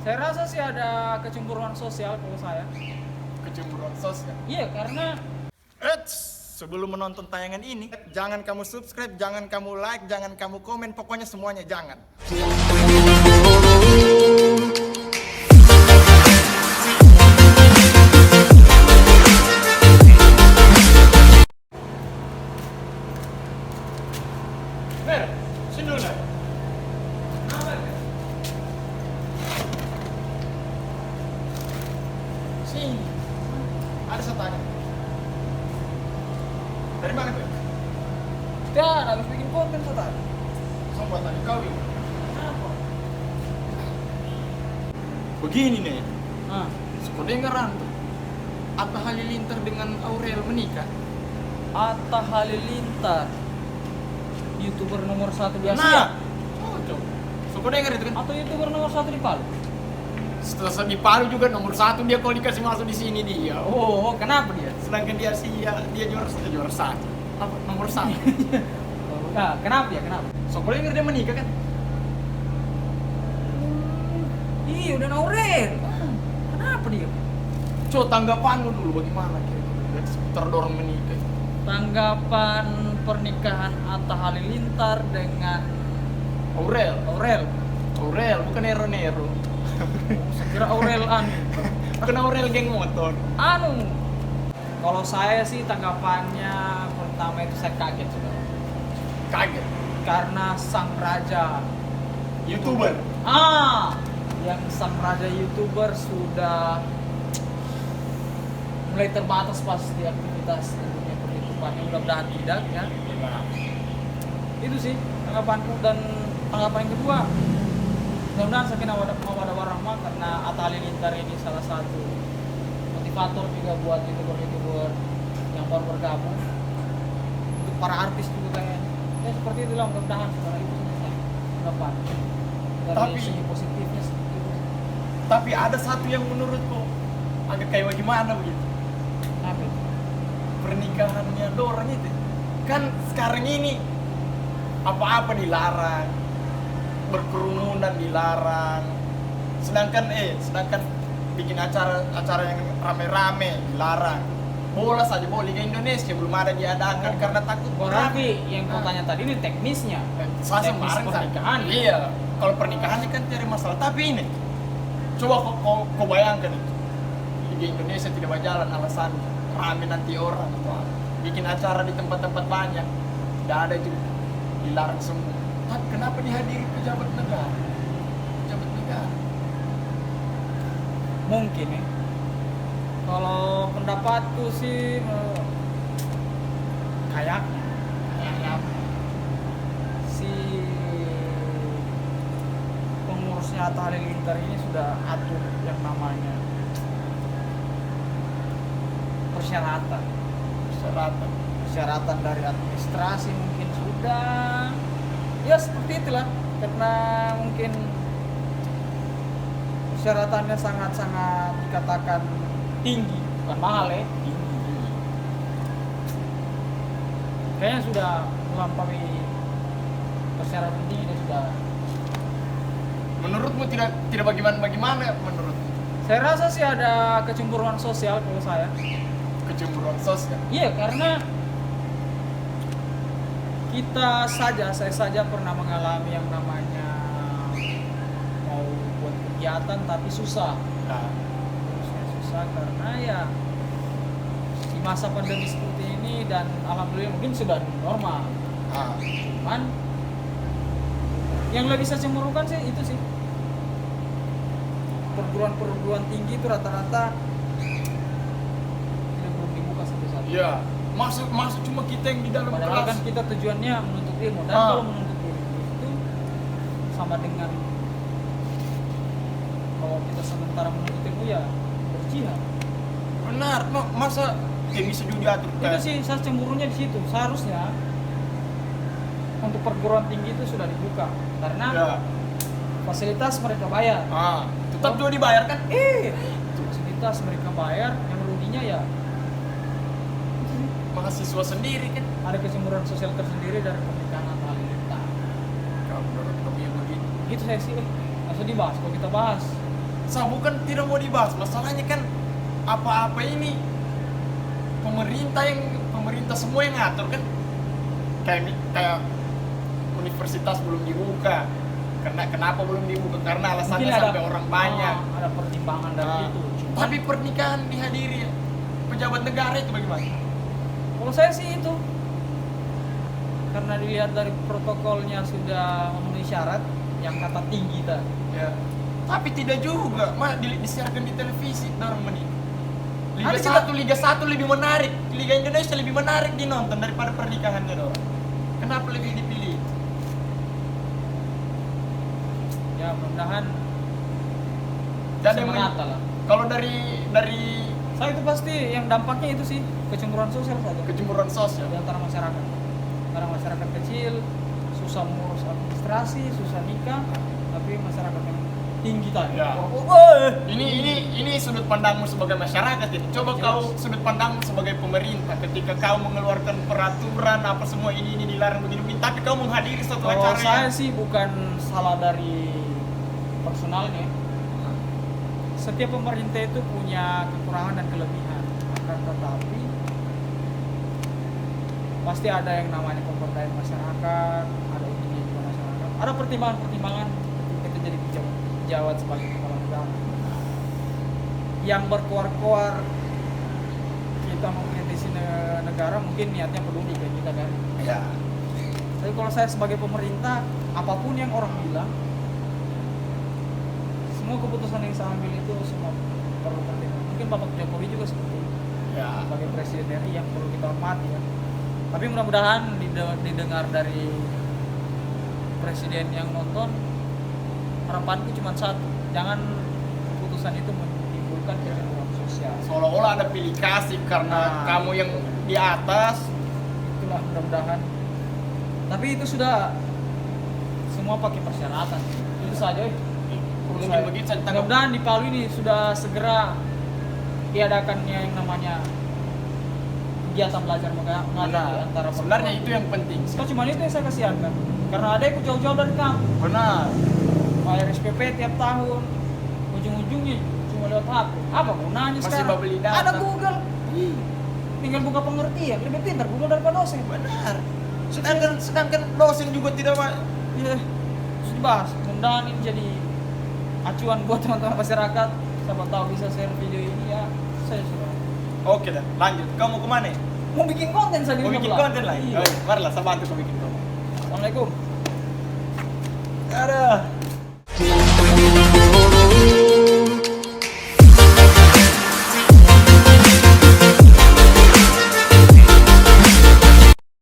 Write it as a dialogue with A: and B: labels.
A: Saya rasa sih ada kecemburuan sosial kalau saya.
B: Kecemburuan sosial.
A: Iya, karena
B: Eits, sebelum menonton tayangan ini, jangan kamu subscribe, jangan kamu like, jangan kamu komen, pokoknya semuanya jangan. Mer, sini dulu, Mer. Sini. Ada saya tanya. Dari mana, Mer?
A: kan habis bikin konten Sotan.
B: Sobat tadi kau ini.
A: Kenapa?
B: Begini nih,
A: Ah,
B: suka dengeran tuh. Atta Halilintar dengan Aurel menikah.
A: Atta Halilintar, YouTuber nomor 1 di Asia.
B: Nah, cocok. Suka denger itu kan?
A: Atau YouTuber nomor 1 di Palu.
B: Setelah di Palu juga nomor 1 dia kalau dikasih masuk di sini dia.
A: Oh, kenapa dia?
B: Sedangkan di Asia dia juara 1. Apa nomor 1?
A: Nah, kenapa ya? Kenapa?
B: Suka denger dia menikah kan?
A: Iya, udah Aurel. Kenapa dia?
B: Coba tanggapanmu dulu bagaimana kira-kira terdorong menikah.
A: Tanggapan pernikahan Atta Halilintar dengan
B: Aurel,
A: Aurel.
B: bukan Nero.
A: Saya kira Aurel
B: Bukan Aurel geng motor.
A: Kalau saya sih tanggapannya pertama itu saya kaget sudah.
B: Kaget.
A: Karena sang raja
B: YouTuber.
A: yang sang raja YouTuber sudah mulai terbatas pas di aktivitas di dunia perhitungannya, mudah-mudahan tidak ya. Itu sih tanggapanku. Dan tanggapan yang kedua, mudah-mudahan sakinah mawaddah warahmah, karena Atta Halilintar ini salah satu motivator juga buat YouTuber yang baru bergabung, untuk para artis juga kayaknya. Ya seperti itulah, mudah-mudahan sekarang itu selesai tanggapan dari
B: Tapi-
A: segi positifnya seperti itu.
B: Tapi ada satu yang menurutku agak kayak bagaimana begitu.
A: Kenapa?
B: Pernikahannya dorang itu. Kan sekarang ini apa-apa dilarang. Berkerumunan dilarang. Sedangkan bikin acara yang rame-rame dilarang. Bola saja boleh Liga Indonesia belum ada diadakan karena takut
A: Berarti yang kau tanya tadi ini teknisnya.
B: Saya
A: Teknis
B: kemarin
A: pernikahan.
B: Iya, kalau pernikahannya kan cari masalah. Tapi ini, coba kau bayangkan itu. Liga Indonesia tidak berjalan alasannya rame nanti orang atau apa. Bikin acara di tempat-tempat banyak, tidak ada juga, dilarang semua. Tapi kenapa dihadiri pejabat negara? Pejabat negara.
A: Mungkin ya. Kalau pendapatku sih kayaknya si pengurusnya Atta Halilintar ini sudah atur yang namanya persyaratan dari administrasi, mungkin sudah ya seperti itulah, karena mungkin persyaratannya sangat-sangat dikatakan tinggi, bukan mahal ya, tinggi. Kayaknya sudah melampaui persyaratan tinggi dan sudah.
B: Menurutmu tidak bagaimana menurut?
A: Saya rasa sih ada kecemburuan sosial kalau saya.
B: Kecemburuan sosial.
A: Iya, karena saya saja pernah mengalami yang namanya mau buat kegiatan tapi susah.
B: Nah,
A: Susah karena ya di masa pandemi seperti ini, dan alhamdulillah mungkin sudah normal. Cuman yang lebih saya cemburukan sih itu sih, perguruan tinggi itu rata-rata tidak belum dibuka sampai saat ini.
B: iya. Masuk cuma kita yang di dalam
A: Padahal
B: kelas.
A: kan kita tujuannya menuntut ilmu, dan kalau menuntut ilmu itu sama dengan kalau kita sementara menuntut ilmu ya berjihad.
B: Benar, masa yang bisa juga diatur?
A: Itu sih saya cemburunya di situ. Seharusnya untuk perguruan tinggi itu sudah dibuka, karena
B: Ya.
A: fasilitas mereka bayar.
B: Tetap juga dibayar kan?
A: Fasilitas mereka bayar, yang ruginya ya
B: Mahasiswa sendiri kan?
A: ada kecemburuan sosial tersendiri dari pernikahan Atta Halilintar.
B: Kalau menurut kamu yang begitu.
A: Gitu saya sih, langsung dibahas. Kalau kita bahas
B: Saya bukan tidak mau dibahas, masalahnya kan apa-apa ini pemerintah semua yang ngatur kan. Kayak universitas belum dibuka. Kenapa belum dibuka? Karena alasannya
A: Mungkin
B: sampai orang banyak.
A: ada pertimbangan dari itu. Cuman,
B: Tapi pernikahan dihadiri pejabat negara itu bagaimana?
A: kalau saya sih itu karena dilihat dari protokolnya sudah memenuhi syarat yang kata tinggi tadi.
B: Ya. Tapi tidak juga, disiarkan di televisi orang menit. Liga
A: Ada
B: 1, Liga 1 lebih menarik, Liga Indonesia lebih menarik dinonton daripada pernikahannya dong. Kenapa lebih dipilih?
A: Ya mudah-mudahan
B: Dan
A: bisa
B: yang
A: menata lah.
B: kalau dari
A: Saya itu pasti yang dampaknya itu sih kecemburuan sosial saja
B: kecemburuan sosial.
A: di antara masyarakat. Karena masyarakat kecil susah mengurus administrasi, susah nikah, tapi masyarakat yang tinggi tadi.
B: Ya. Ini sudut pandangmu sebagai masyarakat ini. Coba
A: Jelas.
B: kau sudut pandangmu sebagai pemerintah ketika kau mengeluarkan peraturan apa semua ini dilarang begini, tapi kau menghadiri suatu
A: Kalau
B: acara
A: saya
B: yang
A: sih bukan salah dari personalnya. Setiap pemerintah itu punya kekurangan dan kelebihan. Akan tetapi pasti ada yang namanya pemberdayaan masyarakat, ada ininya juga masyarakat. Ada pertimbangan-pertimbangan ketika kita jadi pejabat sebagai kepala negara. Yang berkoar-koar kita mengkritisi negara mungkin niatnya peduli kayak kita kan.
B: ya.
A: Tapi kalau saya sebagai pemerintah, apapun yang orang bilang, semua keputusan yang saya ambil itu semua perlu pertimbangan. Mungkin Bapak Jokowi juga seperti itu.
B: Ya.
A: Sebagai presiden RI yang perlu kita hormati ya. Tapi mudah-mudahan didengar dari presiden yang nonton, harapanku cuma satu, jangan keputusan itu menimbulkan kecemburuan sosial.
B: Seolah-olah ada pilih kasih karena kamu yang di atas.
A: Itulah mudah-mudahan. Tapi itu sudah semua pakai persyaratan. Itu saja.
B: Mungkin begitu saja.
A: Mudah-mudahan di Palu ini sudah segera diadakannya yang namanya kegiatan belajar mengajar antara
B: Sebenarnya
A: perempuan.
B: itu yang penting.
A: Cuma itu yang saya kasihankan. Karena adekku jauh-jauh dari kampung,
B: Benar.
A: bayar SPP tiap tahun, ujung-ujungnya cuma lewat HP. Apa gunanya
B: Masih
A: sekarang?
B: beli data.
A: Ada Google. Tinggal buka pengertian, lebih pintar Google daripada dosen.
B: Benar. Sedangkan dosen juga tidak
A: Iya, terus dibahas. Mudah-mudahan ini jadi acuan buat teman-teman masyarakat. Siapa tahu bisa share video ini ya. Saya sudah
B: Oke dah, lanjut. Kamu mau kemana?
A: mau bikin konten saja.
B: Mau bikin konten lagi?
A: Iya.
B: Oh, marilah saya bantu kau bikin konten.
A: Assalamualaikum.
B: Ada.